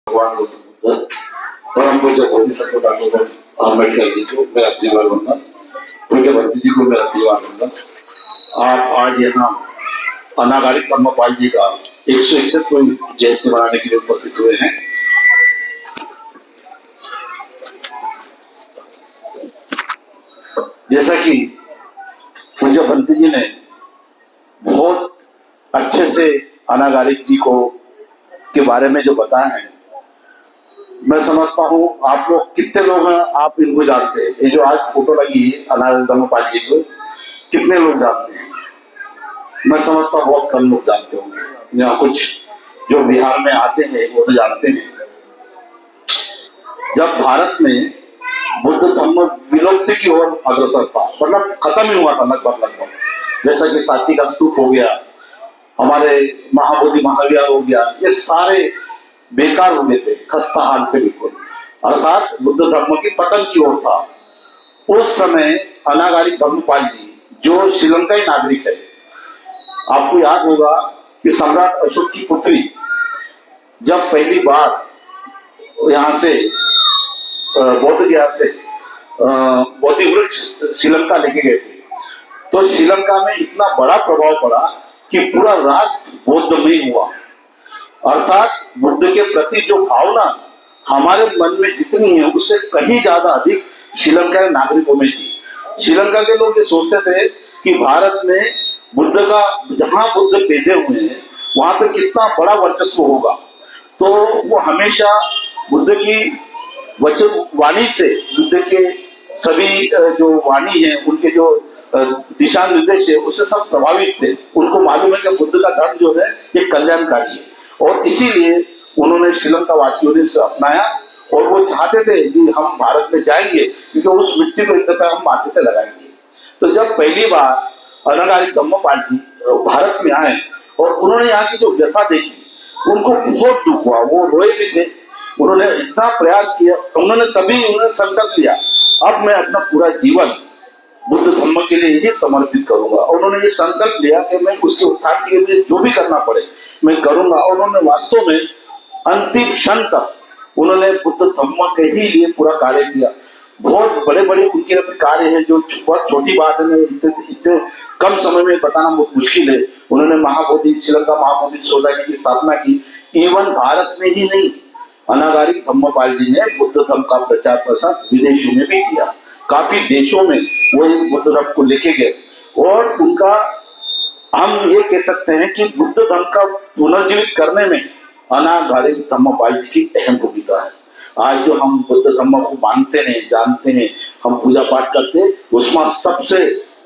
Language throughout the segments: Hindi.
भगवान गौतम बुद्ध परम पूज्य बोधिसत्व डॉक्टर आम्बेडकर जी को मेरा दीवार वंदन, पूज्य भक्ति जी को मेरा दीवार वंदन। आप आज यहाँ अनागारिक धम्मपाल जी का 161वीं जयंती मनाने के लिए उपस्थित हुए हैं। जैसा कि पूज्य भंती जी ने बहुत अच्छे से अनागारिक जी को के बारे में जो बताया है, मैं समझता हूँ आप लोग कितने लोग हैं आप इनको जानते हैं। ये जो आज फोटो लगी है अनागारिक धम्मपाल जी को, कितने लोग जानते हैं? मैं समझता हूँ बहुत कम लोग जानते होंगे। यहाँ कुछ जो बिहार में आते हैं वो तो जानते हैं। जब भारत में बुद्ध धम्म विलुप्ति की ओर अग्रसर था, मतलब खत्म ही हुआ था लगभग, जैसा कि सांची का स्तूप हो गया, हमारे महाबोधि महाविहार हो गया, ये सारे बेकार हो गए थे, खस्ता हाल थे बिल्कुल, अर्थात बुद्ध धर्म की पतन की ओर था। उस समय अनागारिक धम्मपाल जी जो श्रीलंकाई नागरिक है, आपको याद होगा कि सम्राट अशोक की पुत्री जब पहली बार यहाँ से बौद्ध गया से बोधि वृक्ष श्रीलंका लेके गए थे, तो श्रीलंका में इतना बड़ा प्रभाव पड़ा कि पूरा राष्ट्र बौद्धमय हुआ। अर्थात बुद्ध के प्रति जो भावना हमारे मन में जितनी है उससे कहीं ज्यादा अधिक श्रीलंका के नागरिकों में थी। श्रीलंका के लोग ये सोचते थे कि भारत में बुद्ध का, जहां बुद्ध पैदा हुए हैं वहां पे कितना बड़ा वर्चस्व होगा, तो वो हमेशा बुद्ध की वचन वाणी से, बुद्ध के सभी जो वाणी है, उनके जो दिशा निर्देश है, उससे सब प्रभावित थे। उनको मालूम है कि बुद्ध का धर्म जो है ये कल्याणकारी है, और इसीलिए उन्होंने श्रीलंका वासियों ने इसे अपनाया। और वो चाहते थे जी हम भारत में जाएंगे क्योंकि उस मिट्टी को एक दफा हम माथे से लगाएंगे। तो जब पहली बार अनागारिक धम्मपाल जी भारत में आए और उन्होंने यहाँ की जो व्यथा देखी, उनको बहुत दुख हुआ, वो रोए भी थे। उन्होंने इतना प्रयास किया, उन्होंने संकल्प लिया अब मैं अपना पूरा जीवन बुद्ध धर्म के लिए ही समर्पित करूंगा। और उन्होंने ये संकल्प लिया कि मैं उसके उत्थान के लिए मुझे जो भी करना पड़े मैं करूंगा। और उन्होंने वास्तव में अंतिम क्षण तक उन्होंने बुद्ध धर्म के ही लिए पूरा कार्य किया। बहुत बड़े बड़े उनके कार्य हैं जो बहुत छोटी बात है, इतने कम समय में बताना बहुत मुश्किल है। उन्होंने महाबोधि, श्रीलंका महाबोधि सोसाइटी की स्थापना की। एवं भारत में ही नहीं, अनागारिक धम्मपाल जी ने बुद्ध धर्म का प्रचार प्रसार विदेशों में भी किया। काफी देशों में वो इस बुद्ध धर्म को लेके गए, और उनका हम ये कह सकते हैं कि बुद्ध धर्म का पुनर्जीवित करने में अनागारिक धम्मपाल जी की अहम भूमिका है। आज जो हम बुद्ध धर्म को मानते हैं, जानते हैं, हम पूजा पाठ करते हैं, उसमें सबसे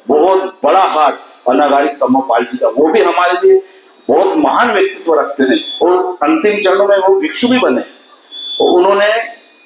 बहुत बड़ा हाथ अनागारिक धम्मपाल जी का। वो भी हमारे लिए बहुत महान व्यक्तित्व रखते हैं, और अंतिम चरणों में वो भिक्षु भी बने। और उन्होंने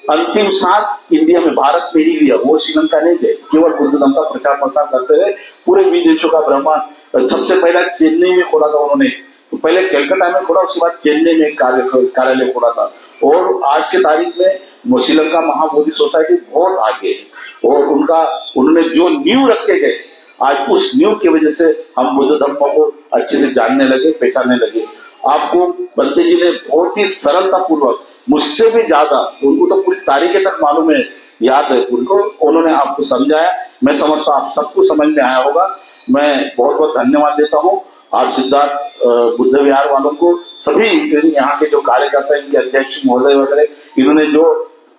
अंतिम सांस इंडिया में, भारत में ही लिया। वो श्रीलंका नहीं थे, केवल बुद्ध धर्म का प्रचार प्रसार करते रहे, पूरे विदेशों का भ्रमण। सबसे पहला चेन्नई में खोला था उन्होंने, तो पहले कलकत्ता में खोला, उसके बाद चेन्नई में कार्यालय खोला था। और आज के तारीख में श्रीलंका महाबोधि सोसाइटी बहुत आगे है, और उन्होंने जो नींव रखे गए, आज उस नींव की वजह से हम बुद्ध धर्म को अच्छे से जानने लगे, पहचानने लगे। आपको भंते जी ने बहुत ही सरलता पूर्वक, मुझसे भी ज्यादा, उनको तो पूरी तारीखें तक मालूम है, याद है उनको, उन्होंने आपको समझाया। मैं समझता हूँ आप सबको समझ में आया होगा। मैं बहुत बहुत धन्यवाद देता हूँ आप सिद्धार्थ बुद्ध विहार वालों को, सभी यहाँ के जो कार्यकर्ता हैं, इनके अध्यक्ष महोदय वगैरह, इन्होंने जो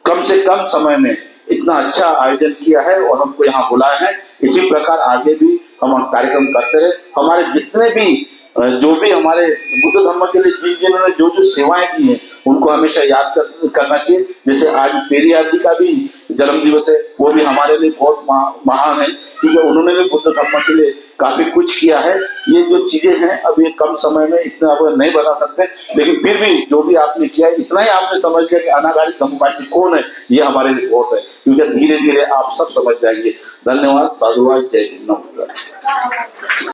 कम से कम समय में इतना अच्छा आयोजन किया है और हमको यहाँ बुलाया है। इसी प्रकार आगे भी हम कार्यक्रम करते रहे। हमारे जितने भी जो भी हमारे बुद्ध धर्म के लिए जिन्होंने जो जो सेवाएं की हैं, उनको हमेशा याद करना चाहिए। जैसे आज पेरियार जी का भी जन्म दिवस है, वो भी हमारे लिए बहुत महान है, क्योंकि उन्होंने भी बुद्ध धर्म के लिए काफी कुछ किया है। ये जो चीजें हैं अब ये कम समय में इतना आप नहीं बता सकते, लेकिन फिर भी जो भी आपने किया है, इतना ही आपने समझ लिया कि अनागारिक धम्मपाल जी कौन है, ये हमारे लिए बहुत है, क्योंकि धीरे धीरे आप सब समझ जाएंगे। धन्यवाद, साधुवाद, जय हिंद, नमस्कार।